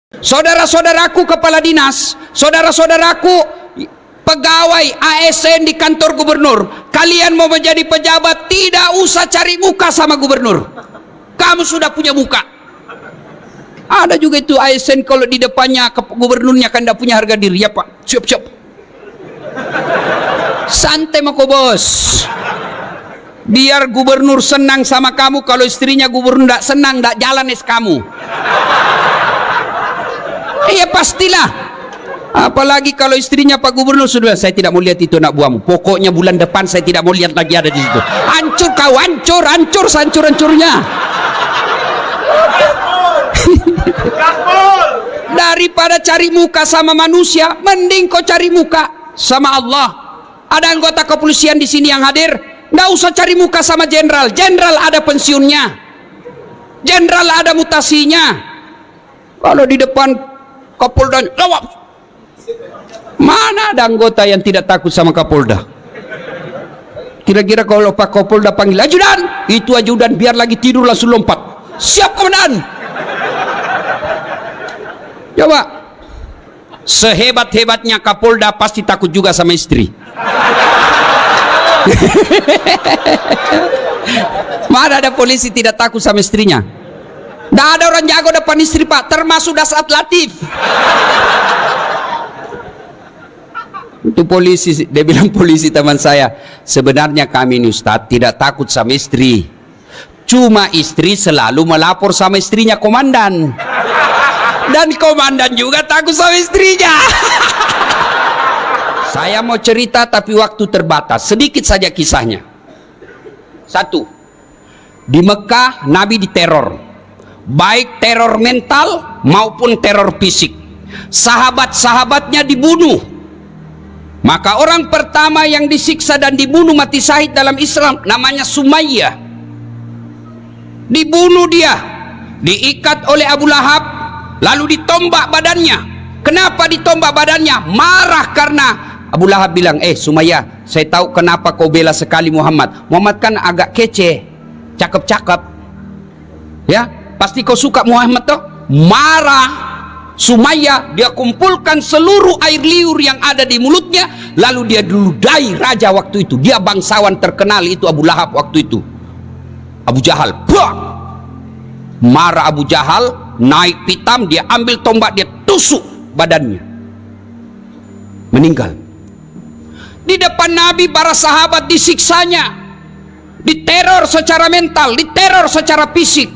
Saudara-saudaraku kepala dinas, saudara-saudaraku pegawai ASN di kantor gubernur, kalian mau menjadi pejabat, tidak usah cari muka sama gubernur. Kamu sudah punya muka. Ada juga itu ASN kalau di depannya gubernurnya kan tidak punya harga diri. Ya Pak, siap-siap. Santai mako bos. Biar gubernur senang sama kamu. Kalau istrinya gubernur tidak senang, tidak jalan es kamu. Iya pastilah. Apalagi kalau istrinya Pak Gubernur sudah, saya tidak mau lihat itu anak buahmu. Pokoknya bulan depan saya tidak mau lihat lagi ada di situ. Hancur kau, hancur, hancur, hancur-hancurnya. Daripada cari muka sama manusia, mending kau cari muka sama Allah. Ada anggota kepolisian di sini yang hadir, nggak usah cari muka sama jenderal. Jenderal ada pensiunnya, jenderal ada mutasinya. Kalau di depan Kapolda, mana ada anggota yang tidak takut sama Kapolda? Kira-kira kalau Pak Kapolda panggil ajudan, itu ajudan biar lagi tidur langsung lompat. Siap komandan. Coba, sehebat-hebatnya Kapolda pasti takut juga sama istri. Mana ada polisi tidak takut sama istrinya? Tidak ada orang jago depan istri Pak, termasuk Dasat Latif. Itu polisi, dia bilang polisi teman saya, sebenarnya kami ini Ustadz tidak takut sama istri, cuma istri selalu melapor sama istrinya komandan, dan komandan juga takut sama istrinya. Saya mau cerita tapi waktu terbatas, sedikit saja kisahnya. Satu, di Mekah Nabi diteror, baik teror mental maupun teror fisik. Sahabat-sahabatnya dibunuh. Maka orang pertama yang disiksa dan dibunuh mati syahid dalam Islam namanya Sumayyah. Dibunuh dia, diikat oleh Abu Lahab, lalu ditombak badannya. Kenapa ditombak badannya? Marah karena Abu Lahab bilang, Sumayyah, saya tahu kenapa kau bela sekali Muhammad. Muhammad kan agak kece, cakep-cakep, ya, pasti kau suka Muhammad toh. Marah Sumayyah, dia kumpulkan seluruh air liur yang ada di mulutnya, lalu dia diludai raja waktu itu. Dia bangsawan terkenal itu Abu Lahab waktu itu, Abu Jahal. Buang! Marah Abu Jahal, naik pitam, dia ambil tombak, dia tusuk badannya, meninggal. Di depan Nabi para sahabat disiksanya, diteror secara mental, diteror secara fisik.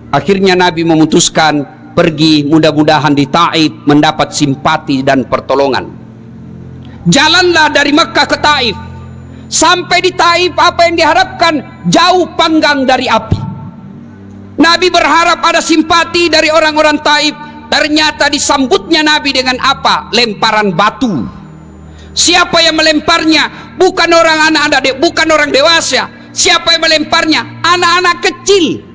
Akhirnya Nabi memutuskan pergi, mudah-mudahan di Taif mendapat simpati dan pertolongan. Jalanlah dari Mekah ke Taif. Sampai di Taif, apa yang diharapkan? Jauh panggang dari api. Nabi berharap ada simpati dari orang-orang Taif. Ternyata disambutnya Nabi dengan apa? Lemparan batu. Siapa yang melemparnya? Bukan orang anak-anak, bukan orang dewasa. Siapa yang melemparnya? Anak-anak kecil.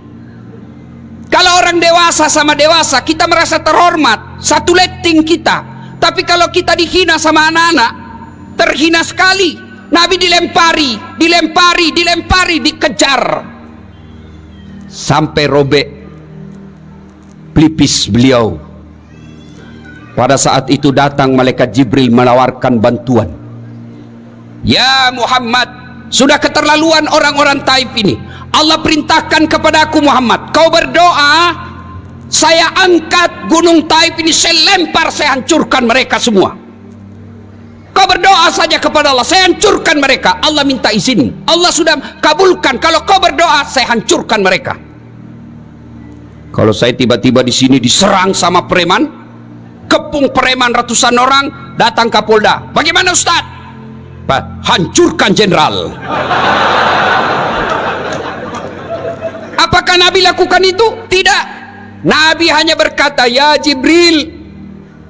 Kalau orang dewasa sama dewasa, kita merasa terhormat, satu letting kita. Tapi kalau kita dihina sama anak-anak, terhina sekali. Nabi dilempari, dilempari, dilempari, dikejar, sampai robek pelipis beliau. Pada saat itu datang malaikat Jibril menawarkan bantuan. Ya Muhammad, sudah keterlaluan orang-orang Taif ini. Allah perintahkan kepadaku Muhammad, kau berdoa, saya angkat gunung Taif ini, saya lempar, saya hancurkan mereka semua. Kau berdoa saja kepada Allah, saya hancurkan mereka. Allah minta izin, Allah sudah kabulkan. Kalau kau berdoa, saya hancurkan mereka. Kalau saya tiba-tiba di sini diserang sama preman, kepung preman ratusan orang, datang Kapolda, bagaimana Ustaz? Pak, hancurkan jenderal. Apakah Nabi lakukan itu? Tidak. Nabi hanya berkata, ya Jibril,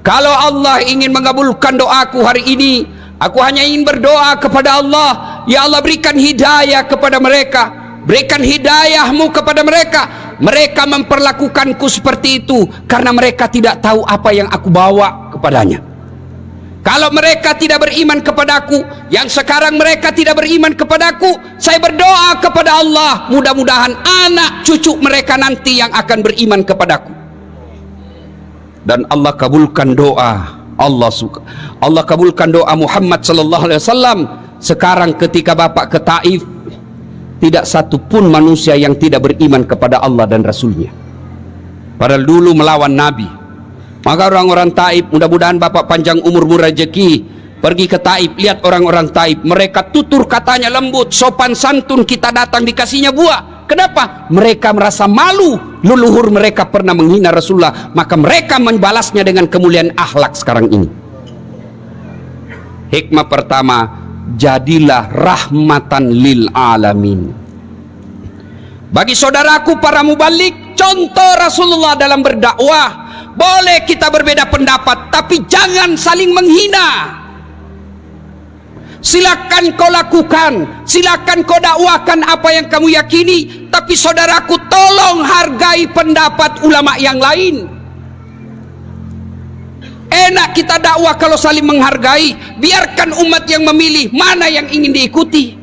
kalau Allah ingin mengabulkan doaku hari ini, aku hanya ingin berdoa kepada Allah, ya Allah berikan hidayah kepada mereka, berikan hidayahmu kepada mereka. Mereka memperlakukanku seperti itu karena mereka tidak tahu apa yang aku bawa kepadanya. Kalau mereka tidak beriman kepadaku, yang sekarang mereka tidak beriman kepadaku, saya berdoa kepada Allah, mudah-mudahan anak cucu mereka nanti yang akan beriman kepadaku. dan Allah kabulkan doa. Allah kabulkan doa Muhammad sallallahu alaihi wasallam. Sekarang ketika Bapak ke Taif, tidak satu pun manusia yang tidak beriman kepada Allah dan Rasulnya. Padahal dulu melawan Nabi. Maka orang-orang Taif, mudah-mudahan Bapak panjang umur rezeki, pergi ke Taif, lihat orang-orang Taif, mereka tutur katanya lembut, sopan santun, kita datang dikasihnya buah. Kenapa? Mereka merasa malu leluhur mereka pernah menghina Rasulullah, maka mereka membalasnya dengan kemuliaan akhlak sekarang ini. Hikmah pertama, jadilah rahmatan lil alamin. Bagi saudaraku para mubalik, contoh Rasulullah dalam berdakwah. Boleh kita berbeda pendapat, tapi jangan saling menghina. Silakan kau lakukan, silakan kau dakwakan apa yang kamu yakini, tapi saudaraku tolong hargai pendapat ulama yang lain. Enak kita dakwah kalau saling menghargai. Biarkan umat yang memilih mana yang ingin diikuti.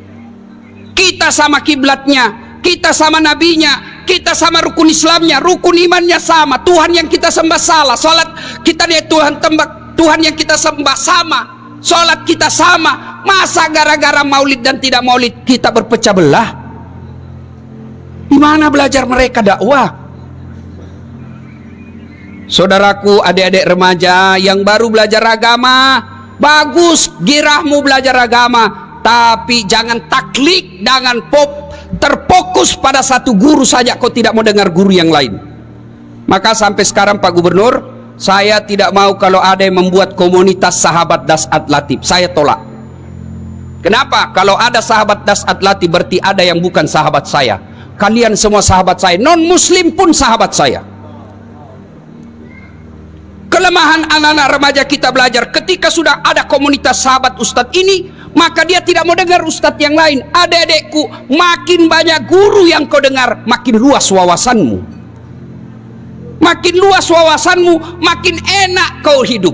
Kita sama kiblatnya, kita sama nabinya, kita sama rukun Islamnya, rukun imannya sama, Tuhan yang kita sembah salah, salat kita dia Tuhan yang kita sembah sama, salat kita sama. Masa gara-gara maulid dan tidak maulid kita berpecah belah? Di mana belajar mereka dakwah? Saudaraku, adik-adik remaja yang baru belajar agama, bagus girahmu belajar agama, tapi jangan taklid, jangan terfokus pada satu guru saja, kau tidak mau dengar guru yang lain. Maka sampai sekarang Pak Gubernur, saya tidak mau kalau ada yang membuat komunitas sahabat Dasat Latif, saya tolak. Kenapa? Kalau ada sahabat Dasat Latif berarti ada yang bukan sahabat saya. Kalian semua sahabat saya, non muslim pun sahabat saya. Kelemahan anak-anak remaja kita belajar, ketika sudah ada komunitas sahabat ustadz ini, maka dia tidak mau dengar ustadz yang lain. Adik-adikku, makin banyak guru yang kau dengar, makin luas wawasanmu. Makin luas wawasanmu, makin enak kau hidup.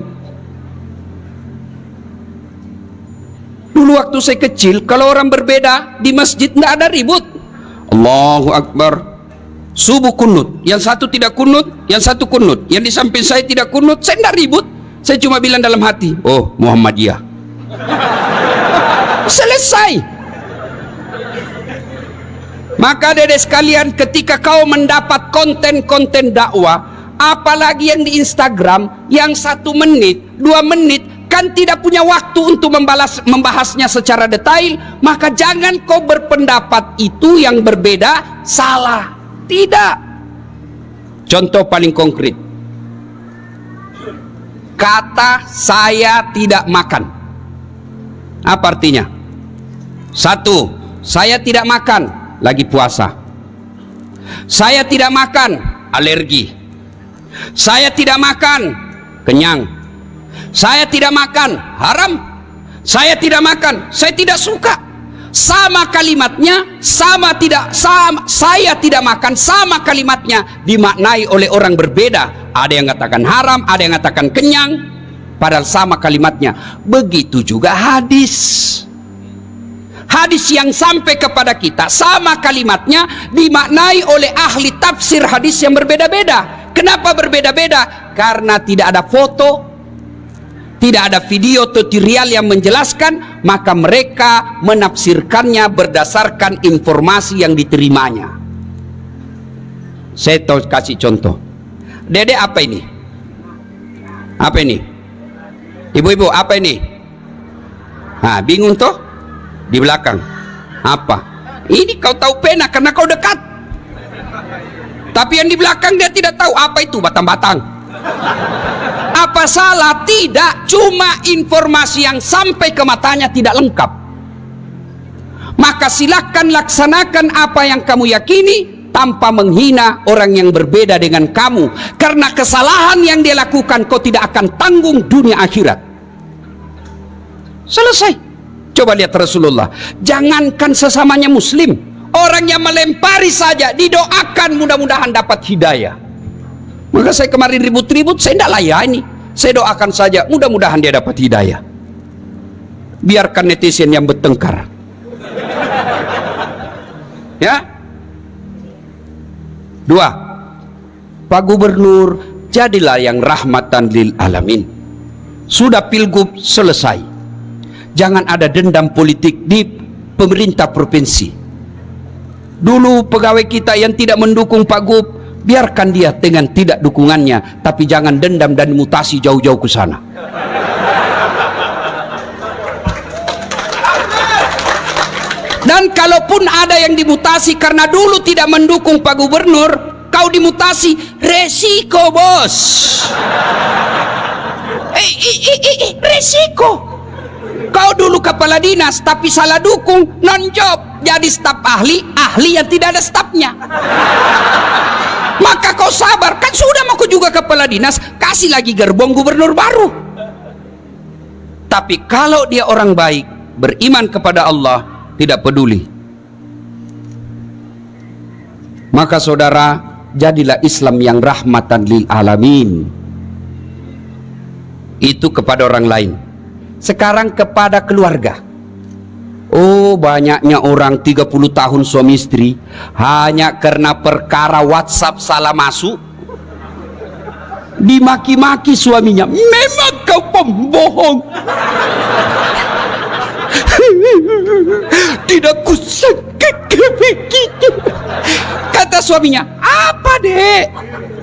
Dulu waktu saya kecil, kalau orang berbeda di masjid tidak ada ribut. Allahu Akbar. Subuh kunut, yang satu tidak kunut, yang satu kunut, yang di samping saya tidak kunut, saya tidak ribut. Saya cuma bilang dalam hati, oh Muhammadiyah. Selesai. Maka dedek sekalian, ketika kau mendapat konten-konten dakwah, apalagi yang di Instagram, yang 1 menit, 2 menit, kan tidak punya waktu untuk membahasnya secara detail, maka jangan kau berpendapat itu yang berbeda salah. Tidak. Contoh paling konkret, kata saya tidak makan, apa artinya? 1, saya tidak makan, lagi puasa. Saya tidak makan, alergi. Saya tidak makan, kenyang. Saya tidak makan, haram. Saya tidak makan, saya tidak suka. Sama kalimatnya, saya tidak makan, sama kalimatnya dimaknai oleh orang berbeda. Ada yang katakan haram, ada yang katakan kenyang, padahal sama kalimatnya. Begitu juga hadis. Hadis yang sampai kepada kita sama kalimatnya dimaknai oleh ahli tafsir hadis yang berbeda-beda. Kenapa berbeda-beda? Karena tidak ada foto, tidak ada video tutorial yang menjelaskan, maka mereka menafsirkannya berdasarkan informasi yang diterimanya. Saya tahu, kasih contoh. Dede, apa ini? Apa ini? Ibu-ibu, apa ini? Nah, bingung toh? Di belakang. Apa? Ini kau tahu pena karena kau dekat. Tapi yang di belakang dia tidak tahu apa itu batang-batang. Apa salah? Tidak, cuma informasi yang sampai ke matanya tidak lengkap. Maka silakan laksanakan apa yang kamu yakini tanpa menghina orang yang berbeda dengan kamu, karena kesalahan yang dia lakukan kau tidak akan tanggung dunia akhirat. Selesai. Coba lihat Rasulullah, jangankan sesamanya muslim, orang yang melempari saja didoakan mudah-mudahan dapat hidayah. Maka saya kemarin ribut-ribut, saya tidak layani. Saya doakan saja, mudah-mudahan dia dapat hidayah. Biarkan netizen yang bertengkar. Ya. 2, Pak Gubernur, jadilah yang rahmatan lil alamin. Sudah pilgub selesai, jangan ada dendam politik di pemerintah provinsi. Dulu pegawai kita yang tidak mendukung Pak Gub, biarkan dia dengan tidak dukungannya, tapi jangan dendam dan mutasi jauh-jauh ke sana. Dan kalaupun ada yang dimutasi karena dulu tidak mendukung Pak Gubernur, kau dimutasi, resiko bos. Resiko. Kau dulu kepala dinas tapi salah dukung, non job, jadi staf ahli yang tidak ada stafnya. Maka kau sabar, kan sudah mau juga kepala dinas, kasih lagi gerbong gubernur baru. Tapi kalau dia orang baik, beriman kepada Allah, tidak peduli, maka saudara, jadilah Islam yang rahmatan lil alamin. Itu kepada orang lain. Sekarang kepada keluarga. Oh, banyaknya orang 30 tahun suami istri hanya karena perkara WhatsApp salah masuk dimaki-maki suaminya. Memang kau pembohong. Tidak kusangka begitu. Kata suaminya, apa dek?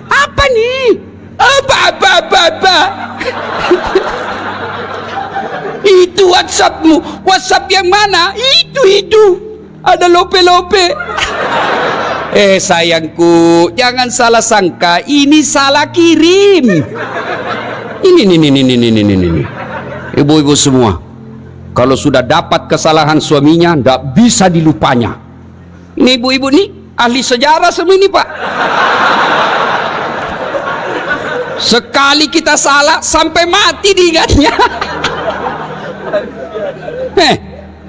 Apa nih? Apa? Itu WhatsAppmu. WhatsApp yang mana? Itu ada lope-lope. Sayangku, jangan salah sangka, ini salah kirim. Ini. Ibu-ibu semua, kalau sudah dapat kesalahan suaminya, tidak bisa dilupanya. Ini ibu-ibu nih ahli sejarah semua ini Pak. Sekali kita salah sampai mati diingatnya.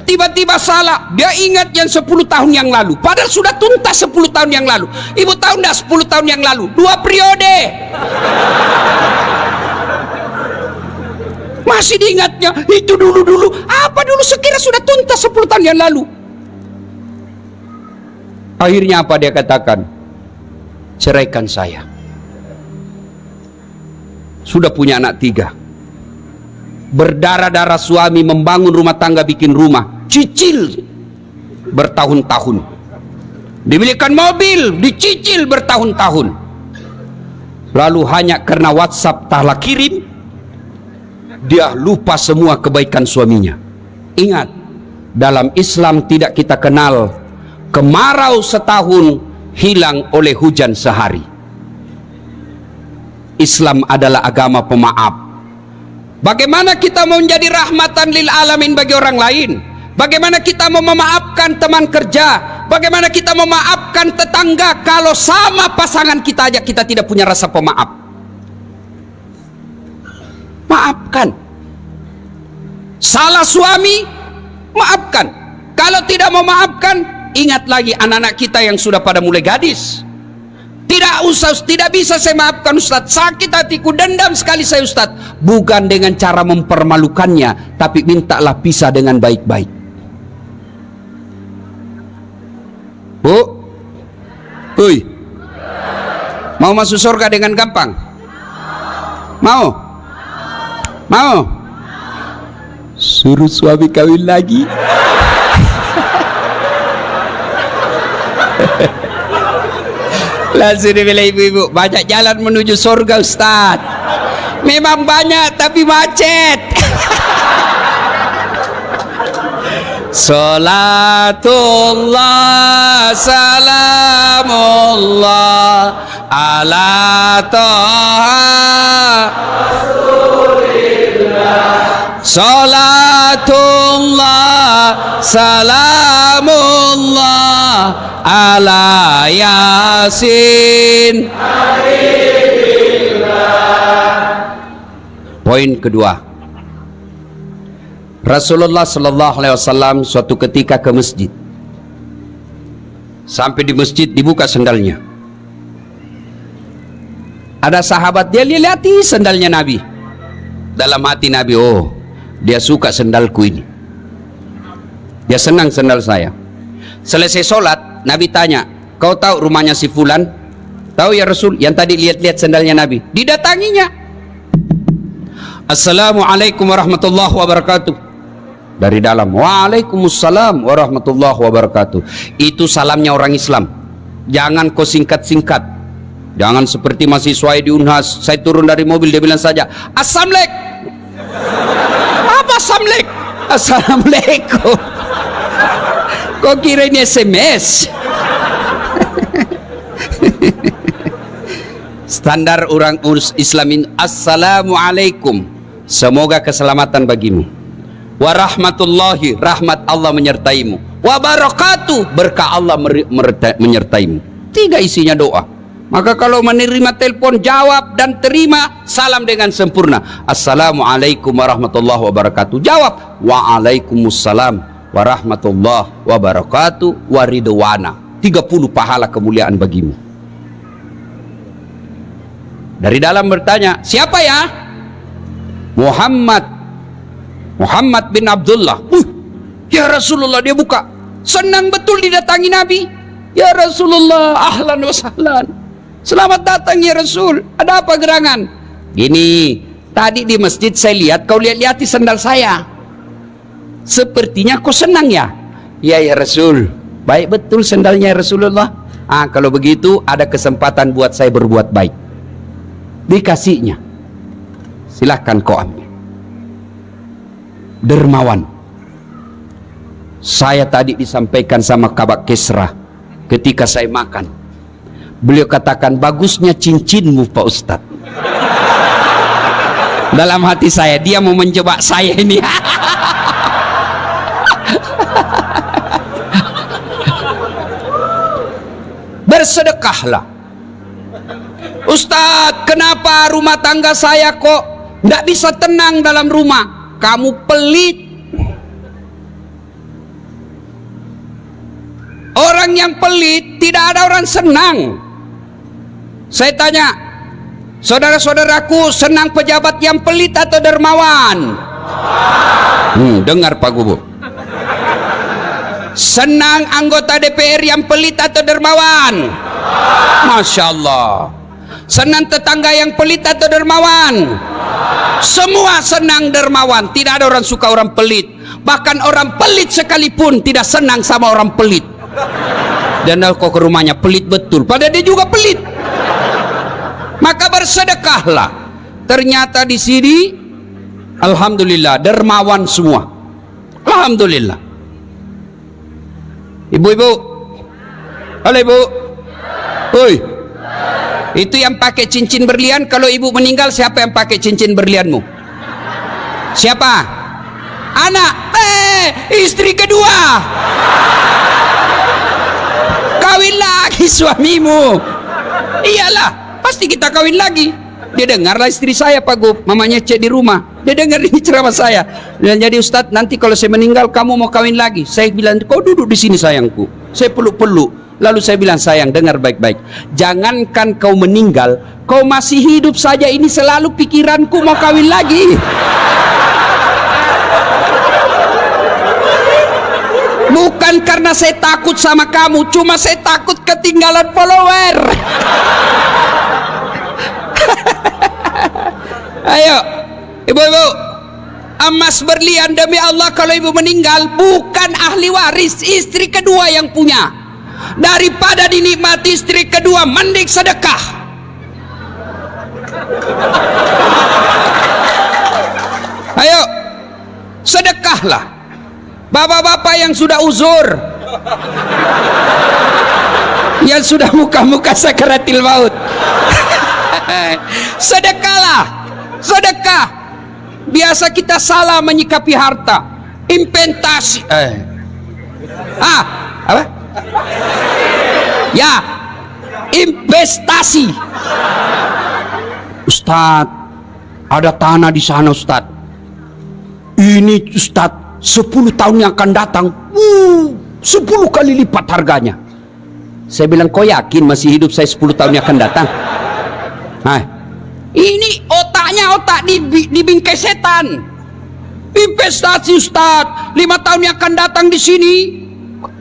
Tiba-tiba salah, dia ingat yang 10 tahun yang lalu, padahal sudah tuntas 10 tahun yang lalu. Ibu tahu enggak 10 tahun yang lalu 2 periode masih diingatnya. Itu dulu apa dulu, sekira sudah tuntas 10 tahun yang lalu. Akhirnya apa dia katakan? Ceraikan saya. Sudah punya anak 3, berdarah-darah suami membangun rumah tangga, bikin rumah, cicil bertahun-tahun, dibelikan mobil, dicicil bertahun-tahun, lalu hanya karena WhatsApp tak kirim, dia lupa semua kebaikan suaminya. Ingat, dalam Islam tidak kita kenal kemarau setahun hilang oleh hujan sehari. Islam adalah agama pemaaf. Bagaimana kita mau menjadi rahmatan lil alamin bagi orang lain? Bagaimana kita mau memaafkan teman kerja? Bagaimana kita memaafkan tetangga kalau sama pasangan kita aja kita tidak punya rasa pemaaf? Maafkan. Salah suami, maafkan. Kalau tidak mau maafkan, ingat lagi anak-anak kita yang sudah pada mulai gadis. Tidak bisa saya maafkan Ustadz, sakit hatiku, dendam sekali saya Ustadz. Bukan dengan cara mempermalukannya, tapi mintalah pisah dengan baik-baik. Bu, mau masuk surga dengan gampang? Mau? Suruh suami kawin lagi. Langsung dibilang ibu-ibu, banyak jalan menuju surga Ustaz. Memang banyak tapi macet. Salatullah salamullah ala taha Rasulillah. Salatullah salamullah ala Yasin. Poin kedua, Rasulullah Sallallahu Alaihi Wasallam suatu ketika ke masjid. Sampai di masjid dibuka sendalnya. Ada sahabat, dia lihati sendalnya Nabi. Dalam hati Nabi, oh dia suka sendalku ini, dia senang sendal saya. Selesai sholat, Nabi tanya, kau tahu rumahnya si fulan? Tahu ya Rasul, yang tadi lihat-lihat sandalnya Nabi, didatanginya. Assalamualaikum warahmatullahi wabarakatuh. Dari dalam, waalaikumsalam warahmatullahi wabarakatuh. Itu salamnya orang Islam. Jangan kau singkat-singkat. Jangan seperti mahasiswa di Unhas, saya turun dari mobil dia bilang saja, Assalamualaikum. Apa Assalamualaikum? Assalamualaikum. Kau kira ini SMS? Standar orang Islam ini, Assalamualaikum, semoga keselamatan bagimu, warahmatullahi, rahmat Allah menyertaimu, wabarakatuh, berkah Allah menyertaimu. 3 isinya doa. Maka kalau menerima telepon, jawab dan terima salam dengan sempurna. Assalamualaikum warahmatullahi wabarakatuh. Jawab, waalaikumsalam warahmatullahi wabarakatuh waridwana. 30 pahala kemuliaan bagimu. Dari dalam bertanya, siapa ya? Muhammad bin Abdullah. Ya Rasulullah, dia buka. Senang betul didatangi Nabi. Ya Rasulullah, ahlan wa sahlan. Selamat datang ya Rasul. Ada apa gerangan? Gini, tadi di masjid saya lihat kau lihat-lihati sandal saya. Sepertinya kau senang ya? Ya Rasul. Baik betul sandalnya ya Rasulullah. Kalau begitu ada kesempatan buat saya berbuat baik. Dikasihnya, silahkan kau ambil. Dermawan. Saya tadi disampaikan sama Kabak Kesra ketika saya makan. Beliau katakan, bagusnya cincinmu Pak Ustadz. Dalam hati saya, dia mau menjebak saya ini. Bersedekahlah. Ustadz, kenapa rumah tangga saya kok tidak bisa tenang dalam rumah? Kamu pelit. Orang yang pelit tidak ada orang senang. Saya tanya, saudara-saudaraku, senang pejabat yang pelit atau dermawan? Dengar Pak Gubernur. Senang anggota DPR yang pelit atau dermawan? Masya Allah. Senang tetangga yang pelit atau dermawan? Semua senang dermawan. Tidak ada orang suka orang pelit. Bahkan orang pelit sekalipun tidak senang sama orang pelit. Dan kok ke rumahnya pelit betul, padahal dia juga pelit. Maka bersedekahlah. Ternyata di sini alhamdulillah dermawan semua. Alhamdulillah. Ibu-ibu, halo ibu. Oi, itu yang pakai cincin berlian, kalau ibu meninggal siapa yang pakai cincin berlianmu? Siapa? Anak. Istri kedua. Kawin lagi suamimu. Iyalah, pasti kita kawin lagi. Dia dengarlah istri saya Pak Gub, mamanya cek di rumah. Dia dengar ini ceramah saya. Dan jadi Ustadz, nanti kalau saya meninggal kamu mau kawin lagi? Saya bilang, kau duduk di sini sayangku. Saya peluk-peluk. Lalu saya bilang, sayang dengar baik-baik. Jangankan kau meninggal, kau masih hidup saja ini selalu pikiranku mau kawin lagi. Bukan karena saya takut sama kamu, cuma saya takut ketinggalan follower. Ayo, ibu-ibu, emas berlian demi Allah, kalau ibu meninggal bukan ahli waris, istri kedua yang punya. Daripada dinikmati istri kedua, mending sedekah. Ayo, sedekahlah. Bapak-bapak yang sudah uzur, yang sudah muka-muka sakaratil maut, sedekahlah. Sedekah. Biasa kita salah menyikapi harta. Investasi. Apa? Ya, investasi. Ustadz, ada tanah di sana Ustadz. Ini Ustadz, 10 tahun yang akan datang 10 kali lipat harganya. Saya bilang, kau yakin masih hidup saya 10 tahun yang akan datang? Ini otaknya otak di bingkai setan. Investasi Ustadz, 5 tahun yang akan datang di sini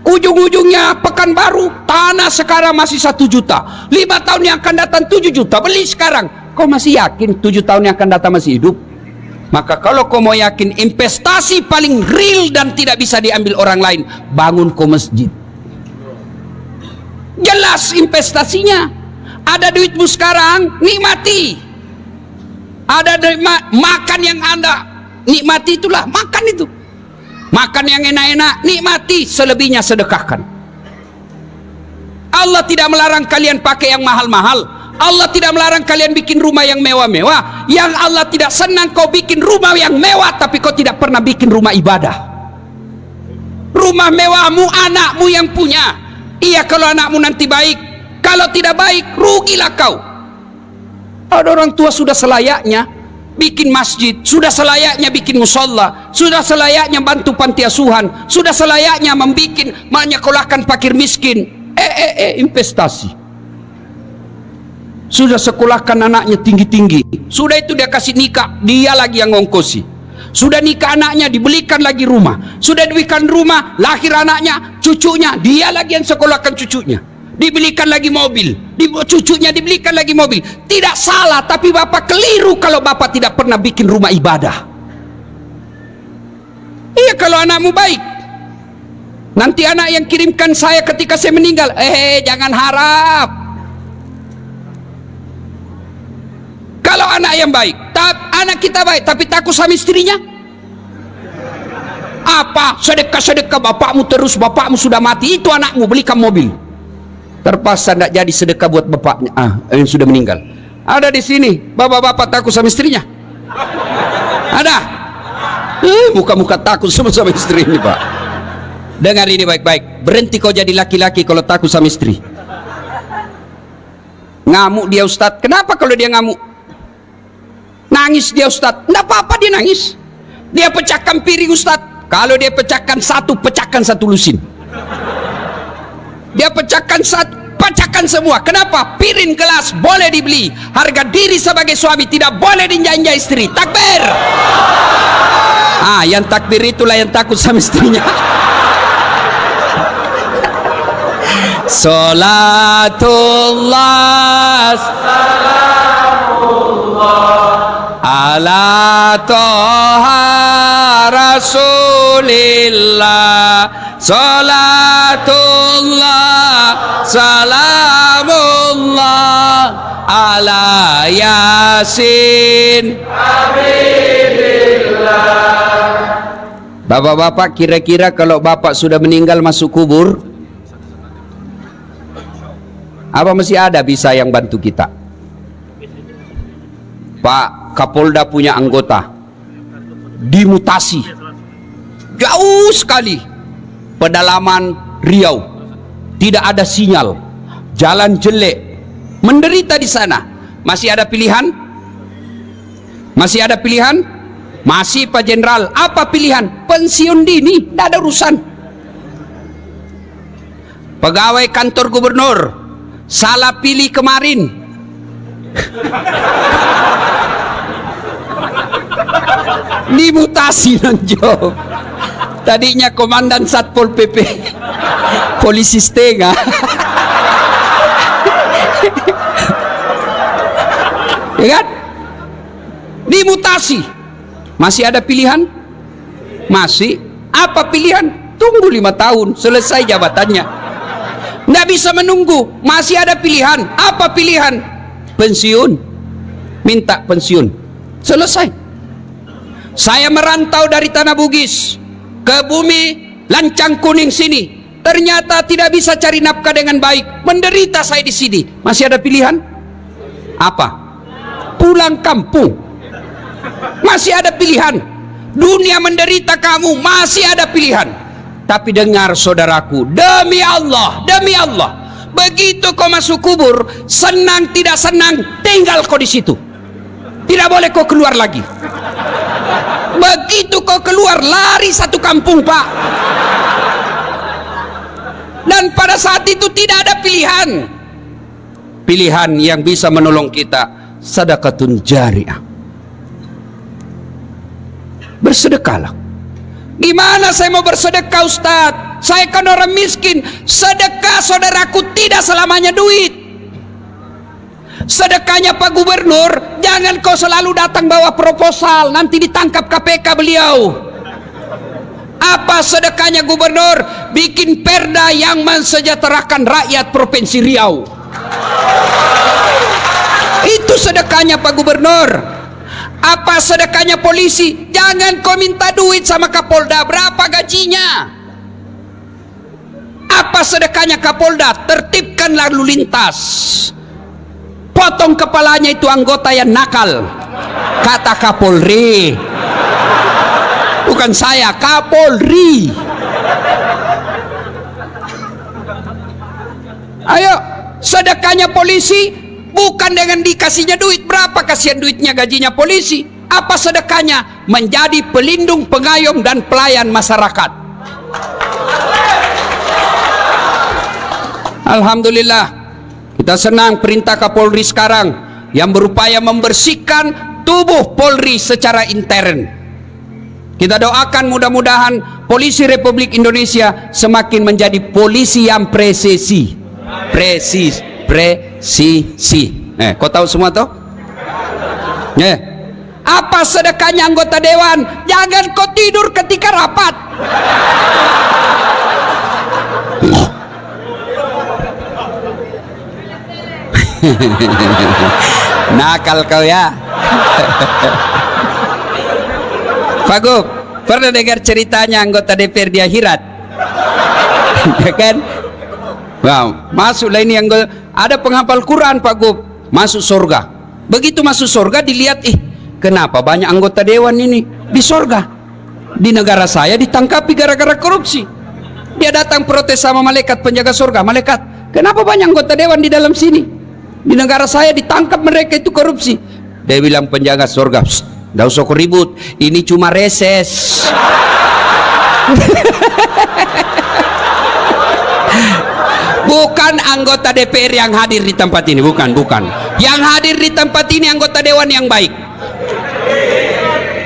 ujung-ujungnya Pekanbaru, tanah sekarang masih 1 juta, 5 tahun yang akan datang 7 juta, beli sekarang. Kau masih yakin 7 tahun yang akan datang masih hidup? Maka kalau kau mau yakin investasi paling real dan tidak bisa diambil orang lain, bangun kau masjid. Jelas investasinya. Ada duitmu sekarang, nikmati. Ada makan yang Anda nikmati, itulah makan itu. Makan yang enak-enak, nikmati, selebihnya sedekahkan. Allah tidak melarang kalian pakai yang mahal-mahal. Allah tidak melarang kalian bikin rumah yang mewah-mewah. Yang Allah tidak senang kau bikin rumah yang mewah tapi kau tidak pernah bikin rumah ibadah. Rumah mewahmu anakmu yang punya. Iya kalau anakmu nanti baik, kalau tidak baik rugilah kau. Ada orang tua sudah selayaknya bikin masjid, sudah selayaknya bikin musola, sudah selayaknya bantu panti asuhan, sudah selayaknya menyekolahkan fakir miskin. Investasi. Sudah sekolahkan anaknya tinggi-tinggi, sudah itu dia kasih nikah, dia lagi yang ngongkosi. Sudah nikah anaknya, dibelikan lagi rumah. Sudah dibelikan rumah, lahir anaknya, cucunya, dia lagi yang sekolahkan cucunya. Dibelikan lagi mobil, cucunya dibelikan lagi mobil. Tidak salah, tapi bapak keliru kalau bapak tidak pernah bikin rumah ibadah. Iya kalau anakmu baik, nanti anak yang kirimkan saya ketika saya meninggal, jangan harap. Kalau anak yang baik, anak kita baik tapi takut sama istrinya, apa sedekah-sedekah bapakmu terus, bapakmu sudah mati, itu anakmu belikan mobil, terpaksa tidak jadi sedekah buat bapaknya yang sudah meninggal. Ada di sini bapak-bapak takut sama istrinya? Ada? Muka-muka takut sama istri ini, Pak. Dengar ini baik-baik, berhenti kau jadi laki-laki kalau takut sama istri. Ngamuk dia Ustadz, kenapa kalau dia ngamuk? Nangis dia Ustadz, tidak apa-apa dia nangis. Dia pecahkan piring Ustadz, kalau dia pecahkan satu lusin. Dia pecahkan semua. Kenapa? Piring, gelas boleh dibeli, harga diri sebagai suami tidak boleh dijanja istri. Takbir. Yang takbir itulah yang takut sama istrinya. Salatullah ala toha rasulillah, salatullah salamullah ala yasin habibillah. Bapak-bapak, kira-kira kalau bapak sudah meninggal masuk kubur, apa masih ada bisa yang bantu kita? Pak Kapolda punya anggota dimutasi jauh sekali, pedalaman Riau, tidak ada sinyal, jalan jelek, menderita di sana. Masih ada pilihan? Masih ada pilihan? Masih Pak Jenderal. Apa pilihan? Pensiun dini, tidak ada urusan. Pegawai kantor gubernur salah pilih kemarin, dimutasi nonjok. Tadinya komandan Satpol PP, polisi setengah. Ya kan? Dimutasi. Masih ada pilihan? Masih. Apa pilihan? Tunggu 5 tahun selesai jabatannya. Nggak bisa menunggu. Masih ada pilihan. Apa pilihan? Pensiun. Minta pensiun. Selesai. Saya merantau dari Tanah Bugis ke bumi Lancang Kuning sini, ternyata tidak bisa cari nafkah dengan baik, menderita saya di sini. Masih ada pilihan? Apa? Pulang kampung. Masih ada pilihan. Dunia menderita kamu, masih ada pilihan. Tapi dengar saudaraku, demi Allah, begitu kau masuk kubur, senang tidak senang, tinggal kau di situ. Tidak boleh kau keluar lagi. Begitu kau keluar, lari satu kampung, Pak. Dan pada saat itu tidak ada pilihan. Pilihan yang bisa menolong kita, sedekatun jariah. Bersedekahlah. Gimana saya mau bersedekah, Ustadz? saya kan orang miskin. Sedekah saudaraku tidak selamanya duit. Sedekahnya Pak Gubernur, jangan kau selalu datang bawa proposal, nanti ditangkap KPK beliau. Apa sedekahnya gubernur? Bikin perda yang mensejahterakan rakyat Provinsi Riau. Itu sedekahnya Pak Gubernur. Apa sedekahnya polisi? Jangan kau minta duit sama Kapolda. Berapa gajinya? Apa sedekahnya Kapolda? Tertibkan lalu lintas. Potong kepalanya itu anggota yang nakal. Kata Kapolri. Bukan saya, Kapolri. Ayo, sedekahnya polisi bukan dengan dikasihnya duit. Berapa kasihan duitnya gajinya polisi? Apa sedekahnya? Menjadi pelindung, pengayom dan pelayan masyarakat. Alhamdulillah, kita senang perintah Kapolri sekarang yang berupaya membersihkan tubuh Polri secara intern. Kita doakan mudah-mudahan polisi Republik Indonesia semakin menjadi polisi yang presisi. Kau tahu semua toh? Apa sedekahnya anggota dewan? Jangan kau tidur ketika rapat. Nakal kau ya. Pak Gub, pernah dengar ceritanya anggota DPR di akhirat? Ya kan? Wow, masuklah ini anggota, ada penghafal Quran Pak Gub, masuk surga. Begitu masuk surga dilihat, kenapa banyak anggota dewan ini di surga? Di negara saya ditangkapi gara-gara korupsi. Dia datang protes sama malaikat penjaga surga. Malaikat, kenapa banyak anggota dewan di dalam sini? Di negara saya ditangkap mereka itu korupsi. Dia bilang penjaga surga, nggak usah ribut, ini cuma reses. Bukan anggota DPR yang hadir di tempat ini, bukan. Yang hadir di tempat ini anggota dewan yang baik.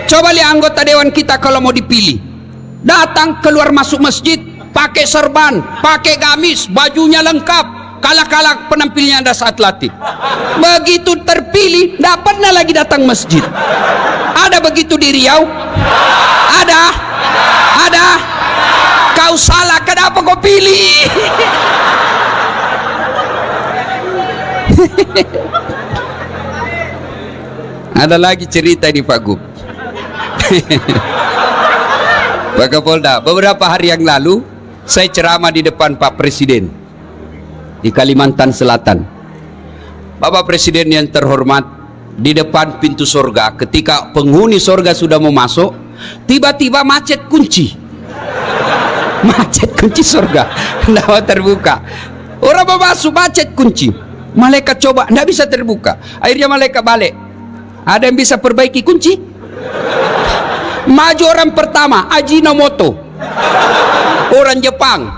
Coba lihat anggota dewan kita kalau mau dipilih, datang keluar masuk masjid pakai serban, pakai gamis, bajunya lengkap. Kalah penampilnya ada saat latih. Begitu terpilih, tidak pernah lagi datang masjid. Ada begitu di Riau? Ada. Kau salah, kenapa kau pilih? Ada lagi cerita di Pak Gub. Pak Kapolda, beberapa hari yang lalu saya ceramah di depan Pak Presiden di Kalimantan Selatan. Bapak Presiden yang terhormat, di depan pintu surga, ketika penghuni surga sudah mau masuk, tiba-tiba macet kunci surga, tidak mau terbuka. Orang mau masuk, macet kunci. Malaikat coba, tidak bisa terbuka. Akhirnya malaikat balik. Ada yang bisa perbaiki kunci? Maju orang pertama, Ajinomoto, orang Jepang.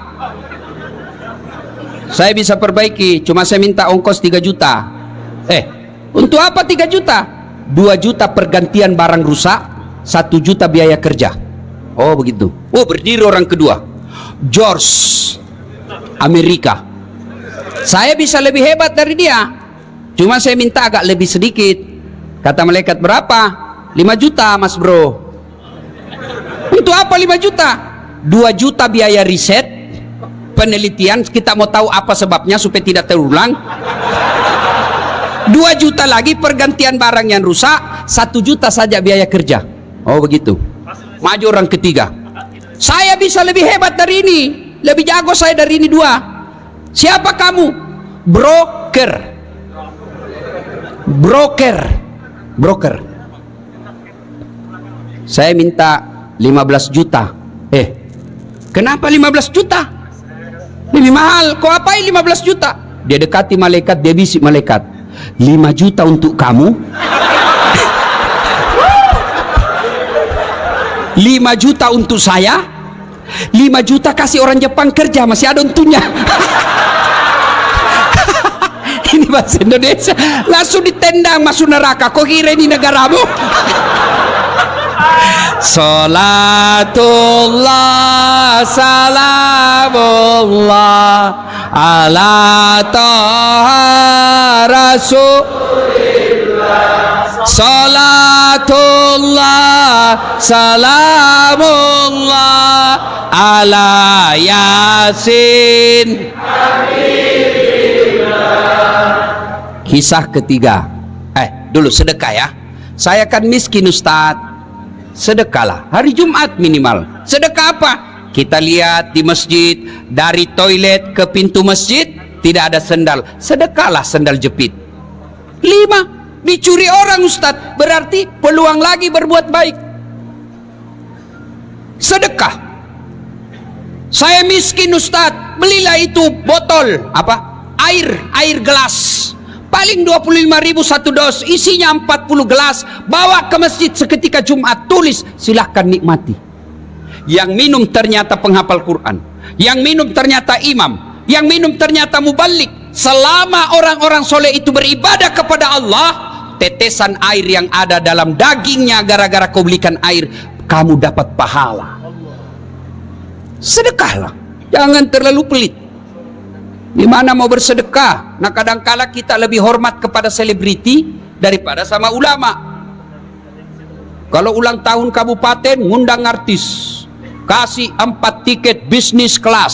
Saya bisa perbaiki, cuma saya minta ongkos 3 juta. Untuk apa 3 juta? 2 juta pergantian barang rusak, 1 juta biaya kerja. Oh begitu. Oh, berdiri orang kedua, George, Amerika. Saya bisa lebih hebat dari dia, cuma saya minta agak lebih sedikit. Kata malaikat, berapa? 5 juta mas bro. Untuk apa 5 juta? 2 juta biaya riset, penelitian, kita mau tahu apa sebabnya supaya tidak terulang. 2 juta lagi pergantian barang yang rusak, 1 juta saja biaya kerja. Oh begitu. Maju orang ketiga. Saya bisa lebih hebat dari ini, lebih jago saya dari ini 2. Siapa kamu? Broker. Saya minta 15 juta. Kenapa 15 juta? Lebih mahal. Kau apain 15 juta? Dia dekati malaikat, dia bisik malaikat, 5 juta untuk kamu, 5 juta untuk saya, 5 juta kasih orang Jepang kerja, masih ada untungnya. Ini bahasa Indonesia, langsung ditendang masuk neraka. Kau kira ini negaramu? Salatullah salamullah ala taha rasulillah. Salatullah salamullah ala yasin. Kisah ketiga. Dulu sedekah ya. Saya kan miskin Ustadz. Sedekahlah hari Jumat minimal. Sedekah apa? Kita lihat di masjid, dari toilet ke pintu masjid tidak ada sendal, sedekahlah sendal jepit. 5, dicuri orang Ustadz, berarti peluang lagi berbuat baik. Sedekah. Saya miskin Ustadz, belilah itu botol apa? Air gelas. Paling 25.000 satu dos, isinya 40 gelas, bawa ke masjid seketika Jumat, tulis silahkan nikmati. Yang minum ternyata penghafal Quran, yang minum ternyata imam, yang minum ternyata mubalik. Selama orang-orang soleh itu beribadah kepada Allah, tetesan air yang ada dalam dagingnya gara-gara kau belikan air, kamu dapat pahala. Sedekahlah, jangan terlalu pelit. Di mana mau bersedekah? Nah, kadangkala kita lebih hormat kepada selebriti daripada sama ulama. Kalau ulang tahun kabupaten, ngundang artis, kasih 4 tiket bisnis kelas.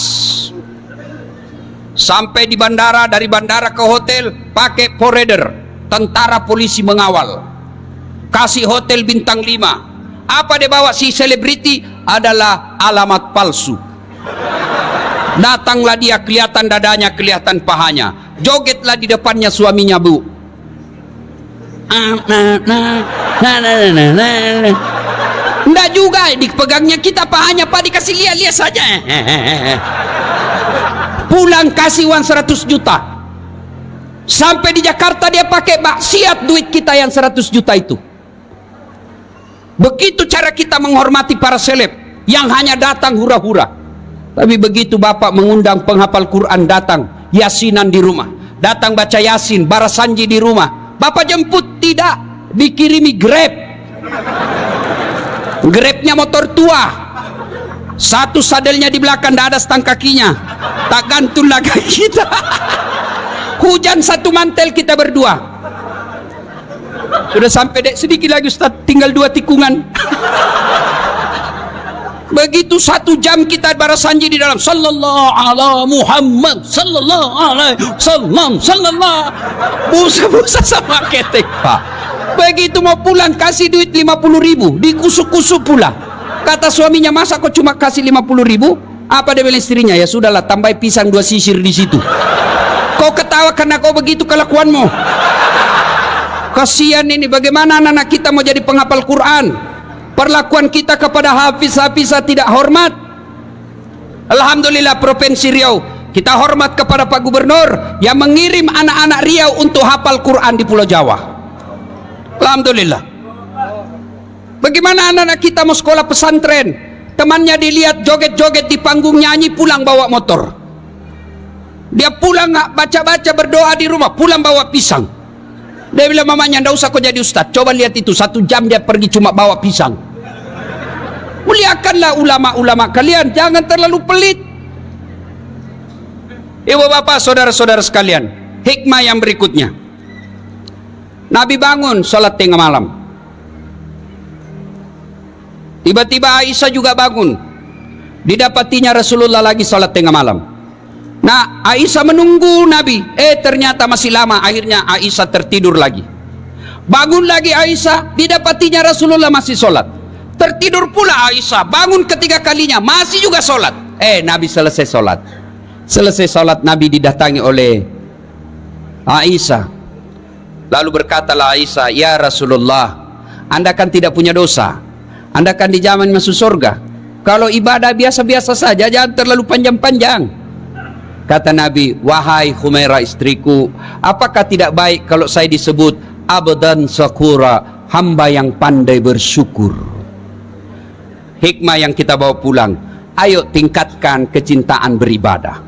Sampai di bandara, dari bandara ke hotel pakai forerunner, tentara polisi mengawal. Kasih hotel bintang 5. Apa dia bawa si selebriti? Adalah alamat palsu. Datanglah dia, kelihatan dadanya, kelihatan pahanya, jogetlah di depannya suaminya, Bu. Enggak juga dipegangnya kita pahanya, Pak, dikasih lihat-lihat saja. Pulang kasih uang 100 juta. Sampai di Jakarta dia pakai maksiat duit kita yang 100 juta itu. Begitu cara kita menghormati para seleb yang hanya datang hura-hura. Tapi begitu Bapak mengundang penghafal Quran datang, yasinan di rumah, datang baca yasin, barasanji di rumah, Bapak jemput, tidak, dikirimi Grab. Grabnya motor tua, satu sadelnya di belakang, tidak ada stang kakinya, tak gantung lah kaki kita. Hujan satu mantel kita berdua. Sudah sampai sedikit lagi Ustaz, tinggal 2 tikungan. Begitu 1 jam kita barasanji di dalam, sallallahu ala Muhammad, sallallahu alaihi wasallam, sallallahu, busa-busa sama ketek, Pak. Begitu mau pulang kasih duit 50.000, dikusuk-kusuk pula. Kata suaminya, masa kok cuma kasih 50.000? Apa dia bilang istrinya? Ya sudahlah, tambah pisang 2 sisir di situ. Kau ketawa karena kau begitu kelakuanmu. Kasihan ini, bagaimana anak-anak kita mau jadi penghafal Quran? Perlakuan kita kepada hafiz-hafizah tidak hormat. Alhamdulillah Provinsi Riau kita hormat kepada Pak Gubernur yang mengirim anak-anak Riau untuk hafal Quran di Pulau Jawa. Alhamdulillah. Bagaimana anak-anak kita mau sekolah pesantren, temannya dilihat joget-joget di panggung, nyanyi, pulang bawa motor. Dia pulang nggak baca-baca, berdoa di rumah, pulang bawa pisang. Dia bilang mamanya, ndak usah kau jadi ustaz, coba lihat itu 1 jam dia pergi cuma bawa pisang. Muliakanlah ulama-ulama kalian, jangan terlalu pelit. Ibu bapak saudara-saudara sekalian, hikmah yang berikutnya, Nabi bangun sholat tengah malam. Tiba-tiba Aisyah juga bangun, didapatinya Rasulullah lagi sholat tengah malam. Nah, Aisyah menunggu Nabi, ternyata masih lama. Akhirnya Aisyah tertidur lagi. Bangun lagi Aisyah, didapatinya Rasulullah masih sholat. Tertidur pula Aisyah, bangun ketiga kalinya, masih juga sholat. Nabi selesai sholat. Selesai sholat, Nabi didatangi oleh Aisyah. Lalu berkatalah Aisyah, ya Rasulullah, Anda kan tidak punya dosa, Anda kan dijamin masuk surga. Kalau ibadah biasa-biasa saja, jangan terlalu panjang-panjang. Kata Nabi, wahai Humairah istriku, apakah tidak baik kalau saya disebut abdan syakura, hamba yang pandai bersyukur? Hikmah yang kita bawa pulang, ayo tingkatkan kecintaan beribadah.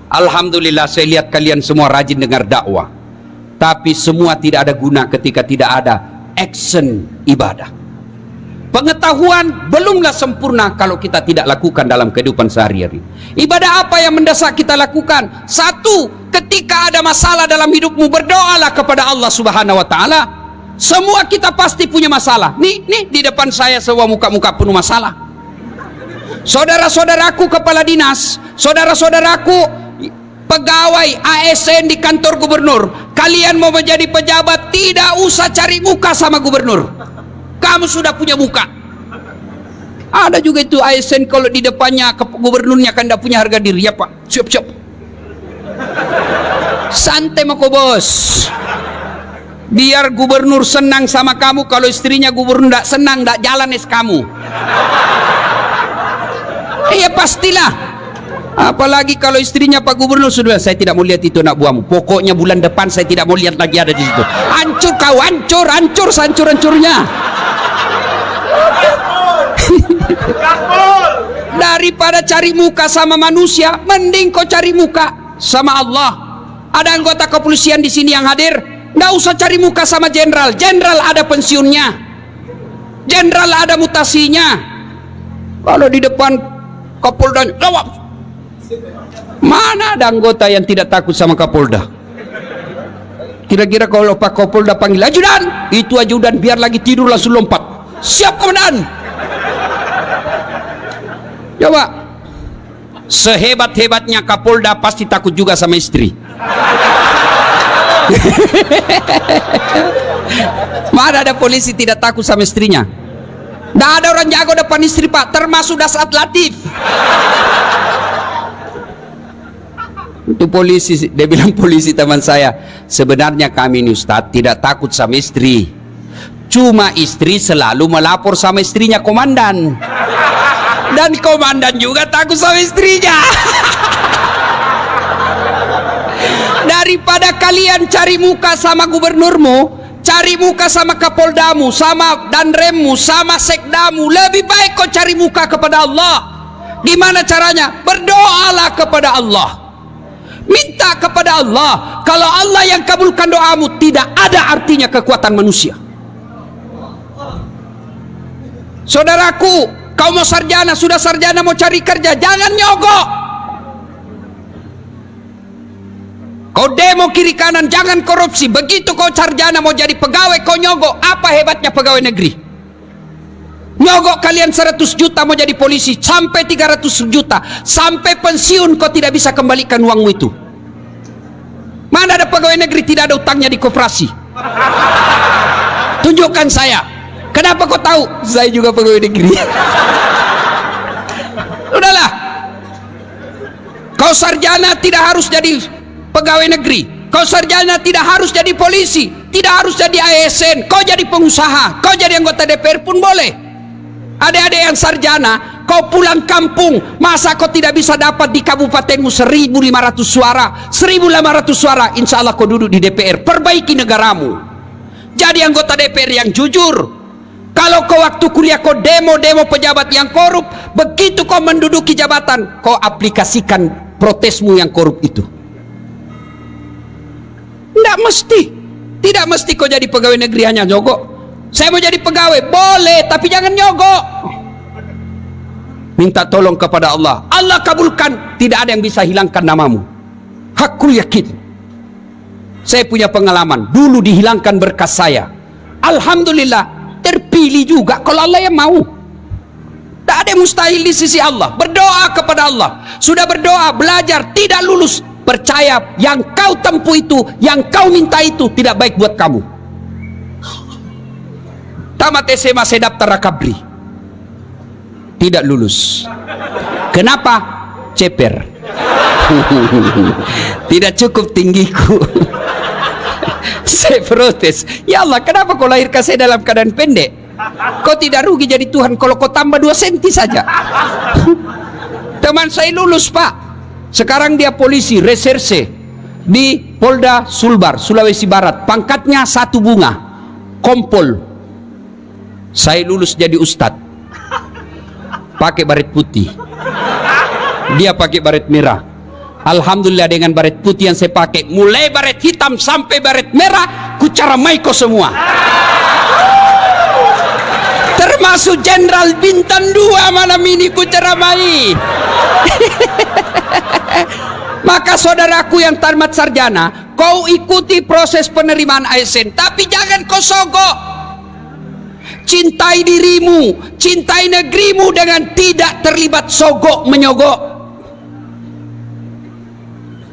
Alhamdulillah saya lihat kalian semua rajin dengar dakwah, tapi semua tidak ada guna ketika tidak ada action ibadah. Pengetahuan belumlah sempurna kalau kita tidak lakukan dalam kehidupan sehari-hari. Ibadah apa yang mendesak kita lakukan? Satu, ketika ada masalah dalam hidupmu, berdoalah kepada Allah Subhanahu wa taala. Semua kita pasti punya masalah. Nih di depan saya semua muka-muka penuh masalah. Saudara-saudaraku kepala dinas, saudara-saudaraku pegawai ASN di kantor gubernur, kalian mau menjadi pejabat, tidak usah cari muka sama gubernur. Kamu sudah punya muka. Ada juga itu ASN kalau di depannya gubernurnya kan tidak punya harga diri. Ya Pak, siap-siap. Santai mako bos. Biar gubernur senang sama kamu. Kalau istrinya gubernur tidak senang, tidak jalan kamu. Iya pastilah. Apalagi kalau istrinya Pak Gubernur sudah, saya tidak mau lihat itu anak buahmu. Pokoknya bulan depan saya tidak mau lihat lagi ada di situ. Hancur kau, hancur sehancur-hancurnya. Daripada cari muka sama manusia, mending kau cari muka sama Allah. Ada anggota kepolisian di sini yang hadir, nggak usah cari muka sama jenderal. Jenderal ada pensiunnya, jenderal ada mutasinya. Kalau di depan Kapolda, jawab. Mana ada anggota yang tidak takut sama Kapolda? Kira-kira kalau Pak Kapolda panggil ajudan, itu ajudan biar lagi tidur langsung lompat. Siap komandan. Coba, sehebat-hebatnya Kapolda pasti takut juga sama istri. Mana ada polisi tidak takut sama istrinya? Tidak ada orang jago depan istri Pak, termasuk Dasat Latif. Itu polisi, dia bilang polisi teman saya, sebenarnya kami ini Ustadz tidak takut sama istri, cuma istri selalu melapor sama istrinya komandan, dan komandan juga takut sama istrinya. Daripada kalian cari muka sama gubernurmu, cari muka sama kapoldamu, sama danremmu, sama sekdamu, lebih baik kau cari muka kepada Allah. Gimana caranya? Berdoalah kepada Allah. Minta kepada Allah. Kalau Allah yang kabulkan doamu, tidak ada artinya kekuatan manusia. Saudaraku, kau mau sarjana, sudah sarjana mau cari kerja, jangan nyogok. Kau demo kiri kanan, jangan korupsi. Begitu kau sarjana mau jadi pegawai, kau nyogok. Apa hebatnya pegawai negeri? Nyogok kalian 100 juta mau jadi polisi, sampai 300 juta, sampai pensiun kau tidak bisa kembalikan uangmu itu. Mana ada pegawai negeri tidak ada utangnya di koperasi? Tunjukkan saya. Kenapa kau tahu? Saya juga pegawai negeri. Udahlah. Kau sarjana tidak harus jadi pegawai negeri. Kau sarjana tidak harus jadi polisi, tidak harus jadi ASN. Kau jadi pengusaha, kau jadi anggota DPR pun boleh. Adik-adik yang sarjana, kau pulang kampung, masa kau tidak bisa dapat di kabupatenmu 1.500 suara? 1.500 suara, insya Allah kau duduk di DPR. Perbaiki negaramu, jadi anggota DPR yang jujur. Kalau kau waktu kuliah kau demo pejabat yang korup, begitu kau menduduki jabatan, kau aplikasikan protesmu yang korup itu. Tidak mesti kau jadi pegawai negeri hanya nyogok. Saya mau jadi pegawai, boleh, tapi jangan nyogok. Minta tolong kepada Allah, Allah kabulkan, tidak ada yang bisa hilangkan namamu. Aku yakin. Saya punya pengalaman, dulu dihilangkan berkas saya. Alhamdulillah, terpilih juga kalau Allah yang mau. Tak ada yang mustahil di sisi Allah. Berdoa kepada Allah. Sudah berdoa, belajar, tidak lulus, percaya yang kau tempuh itu, yang kau minta itu tidak baik buat kamu. Tamat SMA saya daftar Rakabri, tidak lulus. Kenapa? Ceper. Tidak cukup tinggiku. Saya protes, ya Allah, kenapa kau lahirkan saya dalam keadaan pendek? Kau tidak rugi jadi Tuhan kalau kau tambah 2 senti saja. Teman saya lulus Pak, sekarang dia polisi reserse di Polda Sulbar, Sulawesi Barat, pangkatnya 1 bunga, kompol. Saya lulus jadi ustadz, pakai baret putih, dia pakai baret merah. Alhamdulillah dengan baret putih yang saya pakai, mulai baret hitam sampai baret merah, ku caramai kau semua. termasuk Jenderal Bintang 2 malam ini ku ceramai. Maka saudaraku yang tamat sarjana, kau ikuti proses penerimaan ASN, tapi jangan kau sogok. Cintai dirimu, cintai negerimu dengan tidak terlibat sogok menyogok.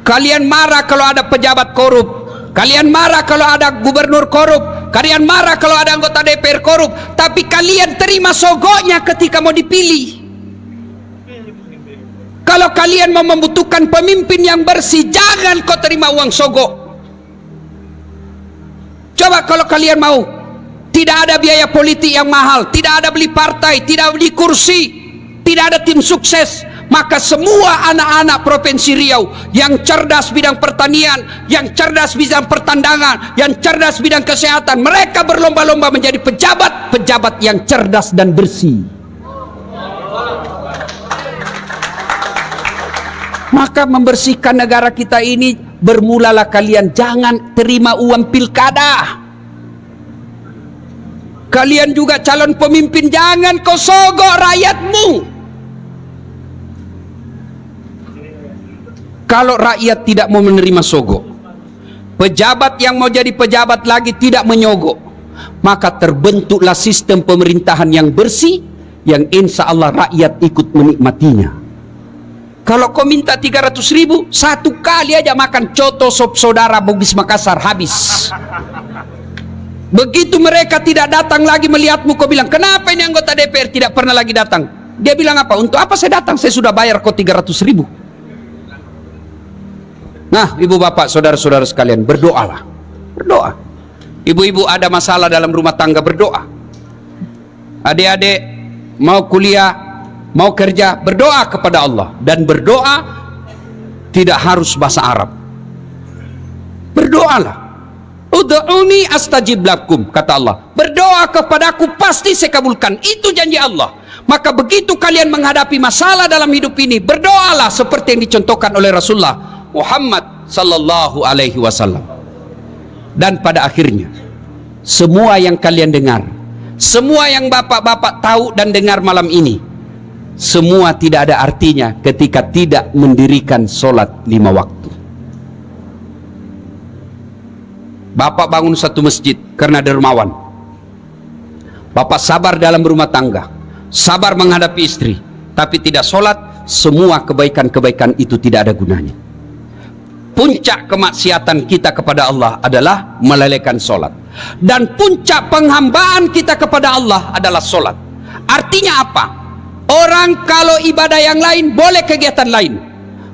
Kalian marah kalau ada pejabat korup, kalian marah kalau ada gubernur korup, kalian marah kalau ada anggota DPR korup, tapi kalian terima sogoknya ketika mau dipilih. Kalau kalian mau membutuhkan pemimpin yang bersih, jangan kau terima uang sogok. Coba kalau kalian mau, tidak ada biaya politik yang mahal, tidak ada beli partai, tidak beli kursi, tidak ada tim sukses, maka semua anak-anak Provinsi Riau yang cerdas bidang pertanian, yang cerdas bidang pertandangan, yang cerdas bidang kesehatan, mereka berlomba-lomba menjadi pejabat-pejabat yang cerdas dan bersih. Maka membersihkan negara kita ini bermulalah kalian jangan terima uang pilkada. Kalian juga calon pemimpin jangan kau sogok rakyatmu. Kalau rakyat tidak mau menerima sogok, pejabat yang mau jadi pejabat lagi tidak menyogok, maka terbentuklah sistem pemerintahan yang bersih, yang insya Allah rakyat ikut menikmatinya. Kalau kau minta 300.000, satu kali aja makan coto sop saudara Bugis Makassar habis. Begitu mereka tidak datang lagi melihatmu, kau bilang, kenapa ini anggota DPR tidak pernah lagi datang? Dia bilang apa? Untuk apa saya datang? Saya sudah bayar kau 300.000. Nah, ibu bapak, saudara-saudara sekalian, berdoalah. Berdoa. Ibu-ibu ada masalah dalam rumah tangga, berdoa. Adik-adik mau kuliah, mau kerja, berdoa kepada Allah. Dan berdoa tidak harus bahasa Arab. Berdoalah. Ud'uni astajib lakum, kata Allah. Berdoa kepadaku pasti saya kabulkan. Itu janji Allah. Maka begitu kalian menghadapi masalah dalam hidup ini, berdoalah seperti yang dicontohkan oleh Rasulullah Muhammad sallallahu alaihi wasallam. Dan pada akhirnya, semua yang kalian dengar, semua yang bapak-bapak tahu dan dengar malam ini, semua tidak ada artinya ketika tidak mendirikan sholat 5 waktu. Bapak bangun satu masjid karena dermawan. Bapak sabar dalam rumah tangga, sabar menghadapi istri, tapi tidak sholat, semua kebaikan-kebaikan itu tidak ada gunanya. Puncak kemaksiatan kita kepada Allah adalah melelehkan sholat. Dan puncak penghambaan kita kepada Allah adalah sholat. Artinya apa? Orang kalau ibadah yang lain boleh kegiatan lain.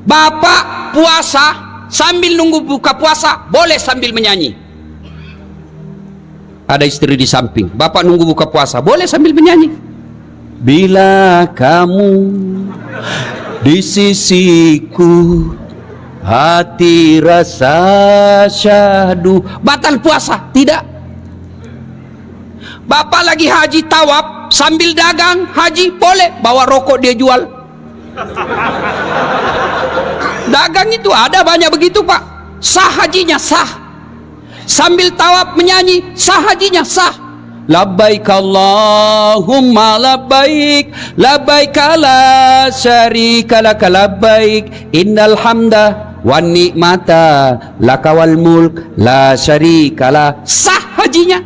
Bapak puasa sambil nunggu buka puasa boleh sambil menyanyi. Ada istri di samping, bapak nunggu buka puasa boleh sambil menyanyi. Bila kamu di sisiku, hati rasa syahdu. Batal puasa? Tidak. Bapak lagi haji tawaf sambil dagang haji boleh, bawa rokok dia jual. Dagang itu ada banyak begitu pak, sah hajinya sah. Sambil tawaf menyanyi sah hajinya sah. Labbaik Allahumma labbaik, labbaik la syarika laka labbaik, innal hamda wan ni'mata laka wal mulk la syarika la. Sah hajinya.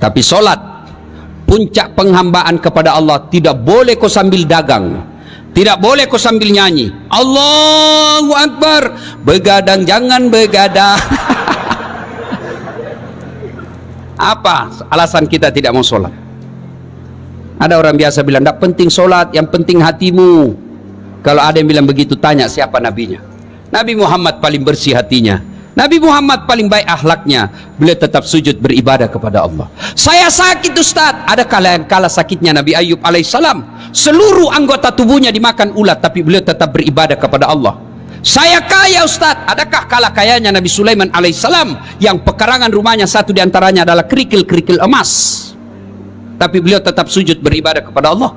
Tapi sholat, puncak penghambaan kepada Allah, tidak boleh kau sambil dagang, tidak boleh kau sambil nyanyi. Allahu Akbar, begadang jangan begadang. Apa alasan kita tidak mau sholat? Ada orang biasa bilang, tidak penting sholat, yang penting hatimu. Kalau ada yang bilang begitu, tanya siapa nabinya. Nabi Muhammad paling bersih hatinya, Nabi Muhammad paling baik akhlaknya, beliau tetap sujud beribadah kepada Allah. Saya sakit Ustaz, ada kala sakitnya Nabi Ayub alaihissalam, seluruh anggota tubuhnya dimakan ulat, tapi beliau tetap beribadah kepada Allah. Saya kaya Ustaz, adakah kala kayanya Nabi Sulaiman alaihissalam, yang pekarangan rumahnya satu diantaranya adalah kerikil-kerikil emas, tapi beliau tetap sujud beribadah kepada Allah.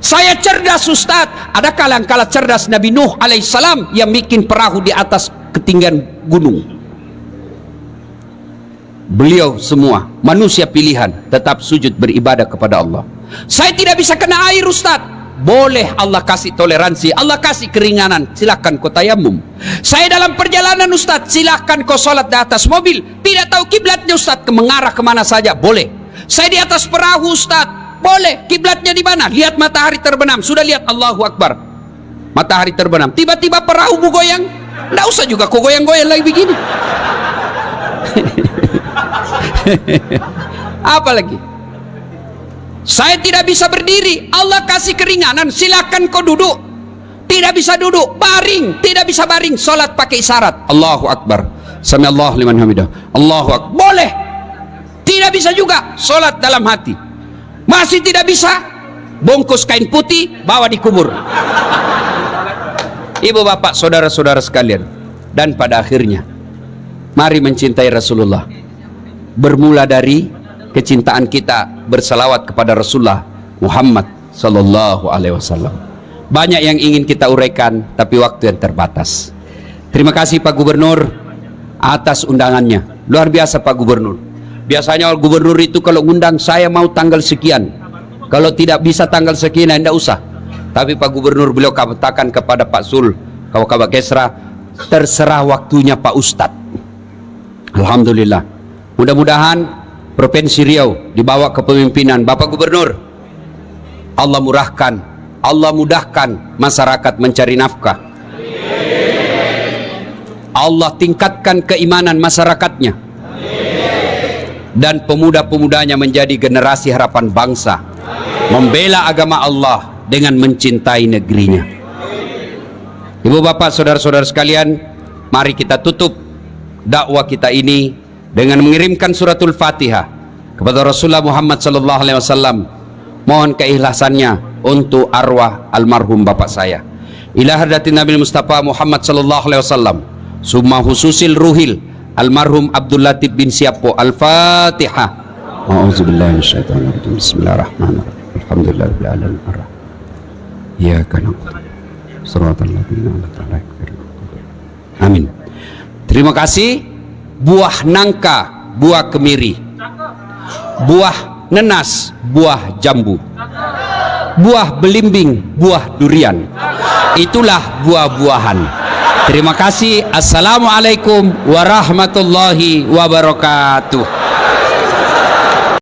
Saya cerdas Ustaz, adakah kala cerdas Nabi Nuh alaihissalam, yang bikin perahu di atas ketinggian gunung. Beliau semua manusia pilihan tetap sujud beribadah kepada Allah. Saya tidak bisa kena air Ustaz. Boleh, Allah kasih toleransi, Allah kasih keringanan, silakan kau tayamum. Saya dalam perjalanan Ustaz, silakan kau sholat di atas mobil, tidak tahu kiblatnya Ustaz, mengarah kemana saja, boleh. Saya di atas perahu Ustaz, boleh, kiblatnya di mana? Lihat matahari terbenam, sudah lihat Allahu Akbar, matahari terbenam, tiba-tiba perahu goyang, tidak usah juga kau goyang-goyang lagi begini. Apa lagi? Saya tidak bisa berdiri, Allah kasih keringanan, silakan kau duduk. Tidak bisa duduk, baring, tidak bisa baring, sholat pakai isyarat. Allahu Akbar, sami Allahu liman hamidah, Allahu Akbar, boleh. Tidak bisa juga, sholat dalam hati. Masih tidak bisa, bungkus kain putih, bawa dikubur. Ibu bapak, saudara-saudara sekalian, dan pada akhirnya mari mencintai Rasulullah. Bermula dari kecintaan kita berselawat kepada Rasulullah Muhammad sallallahu alaihi wasallam. Banyak yang ingin kita uraikan, tapi waktu yang terbatas. Terima kasih Pak Gubernur atas undangannya. Luar biasa Pak Gubernur. Biasanya gubernur itu kalau undang, saya mau tanggal sekian, kalau tidak bisa tanggal sekian, tidak usah. Tapi Pak Gubernur beliau katakan kepada Pak Sul, kalau Kabak Kesra, terserah waktunya Pak Ustadz. Alhamdulillah. Mudah-mudahan Provinsi Riau dibawa kepemimpinan Bapak Gubernur, Allah mudahkan masyarakat mencari nafkah. Allah tingkatkan keimanan masyarakatnya, dan pemuda-pemudanya menjadi generasi harapan bangsa, membela agama Allah dengan mencintai negerinya. Ibu bapak, saudara-saudara sekalian, mari kita tutup dakwah kita ini dengan mengirimkan suratul Fatihah kepada Rasulullah Muhammad sallallahu alaihi wasallam. Mohon keikhlasannya untuk arwah almarhum bapak saya. Ila hadratin Nabi Mustafa Muhammad sallallahu alaihi wasallam. Summa hususil ruhil almarhum Abdul Latif bin Siapo. Al-Fatihah. A'udzubillahi minasyaitonir rajim. Bismillahirrahmanirrahim. Alhamdulillahirabbil alamin. Iyyaka na'budu wa shiratal ladzina an'amta 'alaihim. Amin. Terima kasih. Buah nangka, buah kemiri, buah nenas, buah jambu, buah belimbing, buah durian, itulah buah-buahan. Terima kasih. Assalamualaikum warahmatullahi wabarakatuh.